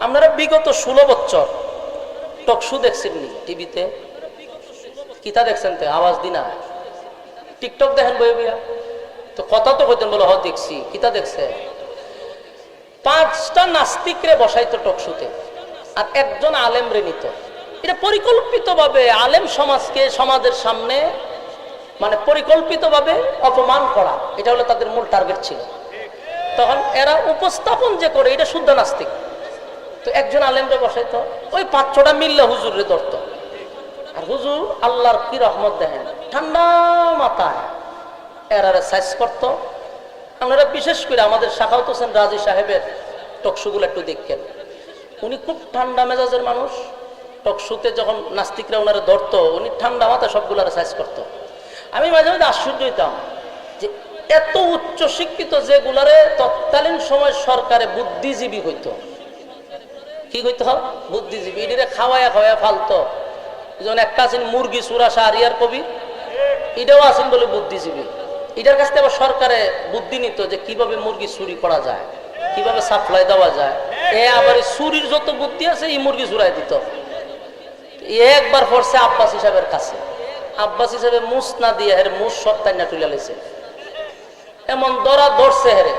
আপনারা বিগত 16 বছর টকশো দেখছেননি টিভিতে? কিতা দেখছেন? তো আওয়াজ দিনা টিকটক দেখেন বই বইয়া তো কথা তো কইতেন, বলে হ দেখছি। কিতা দেখছে? 5টা নাস্তিকরে বসাইতো টকশোতে আর একজন আলেম রে নিত। এটা পরিকল্পিতভাবে আলেম সমাজকে সমাজের সামনে মানে পরিকল্পিতভাবে অপমান করা, এটা হলো তাদের মূল টার্গেট ছিল। তখন এরা উপস্থাপন যে করে এটা শুদ্ধ নাস্তিক। তো একজন আলেমরে বসাইতো, ওই 5-6টা মিল্লা হুজুরে ধরত। আর হুজুর আল্লাহর কি রহমত দেখেন, ঠান্ডা মাথায় এরারে সাইজ করত। আপনারা বিশেষ করে আমাদের শাখাওয়াত হোসেন রাজি সাহেবের টকশোগুলো একটু দেখেন, উনি খুব ঠান্ডা মেজাজের মানুষ। টকশোতে যখন নাস্তিকরা ওনারা ধরতো, উনি ঠান্ডা মাথায় সবগুলারে সাইজ করত। আমি মাঝে মাঝে আশ্চর্য হইতাম যে এত উচ্চ শিক্ষিত যেগুলারে তৎকালীন সময় সরকারে বুদ্ধিজীবী হইতো। কি হইতো? বুদ্ধিজীবী। এটিরে খাওয়ায়া খাওয়ায়া ফালতো। যেমন একটা আছেন মুরগি চুরা শাহরিয়ার কবি, এটাও আছেন বলে বুদ্ধিজীবী। এটার কাছ থেকে আবার সরকারে বুদ্ধি নিত যে কিভাবে মুরগি চুরি করা যায়, কিভাবে সাপ্লাই দেওয়া যায়। আবার চুরির যত বুদ্ধি আছে এই মুরগি চুরাই দিত। একবার পড়ছে আব্বাস হিসাবের কাছে, আব্বাস হিসাবে মুস না দিয়ে হেরে মুস সব তাইনা তুলে লেছে। এমন দরা ধরছে হেরে,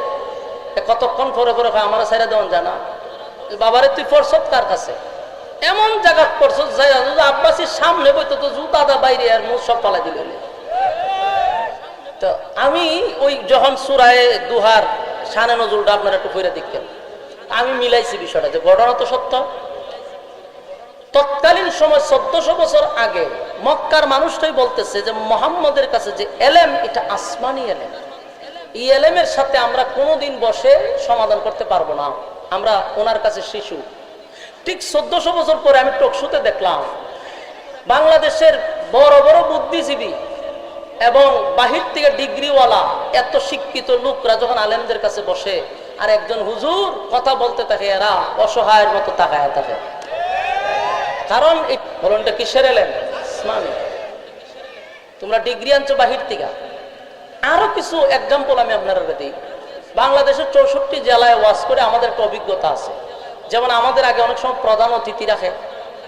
কতক্ষণ পরে পরে আমার ছেড়ে দেওয়ান জানা, বাবারে তুই পড়ছত কার কাছে? এমন জায়গা পড়ছত যাই আব্বাসির সামনে বইতো তো জুতাদা বাইরে আর মুস সব পালাই দিল। তো আমি ওই যখন সূরায়ে দুহার শানে নজরুলটা আপনারা একটু পড়ে দেখেন, আমি মিলাইছি বিষয়টা যে ঘটনা তো সত্য। তৎকালীন সময় 1400 বছর আগে মক্কার মানুষটাই বলতেছে যে মুহাম্মদের কাছে যে এলেম, এটা আসমানি এলেম। এই এলেমের সাথে আমরা কোনোদিন বসে সমাধান করতে পারবো না, আমরা ওনার কাছে শিশু। ঠিক 1400 বছর পরে আমি টকশোতে দেখলাম বাংলাদেশের বড় বড় বুদ্ধিজীবী এবং বাহির থেকে ডিগ্রিওয়ালা এত শিক্ষিত লোকরা যখন আলেমদের কাছে বসে আর একজন হুজুর কথা বলতে থাকে, এরা অসহায়ের মতো তাকায় থাকে। কারণ এই বলনটা কিসের এলেম? আসমানি। তোমরা ডিগ্রি আনছো বাহির থেকে। আরো কিছু এক্সাম্পল আমি আপনারা দিই। বাংলাদেশের 64 জেলায় ওয়াজ করে আমাদের একটা অভিজ্ঞতা আছে। যেমন আমাদের আগে অনেক সময় প্রধান অতিথি রাখে,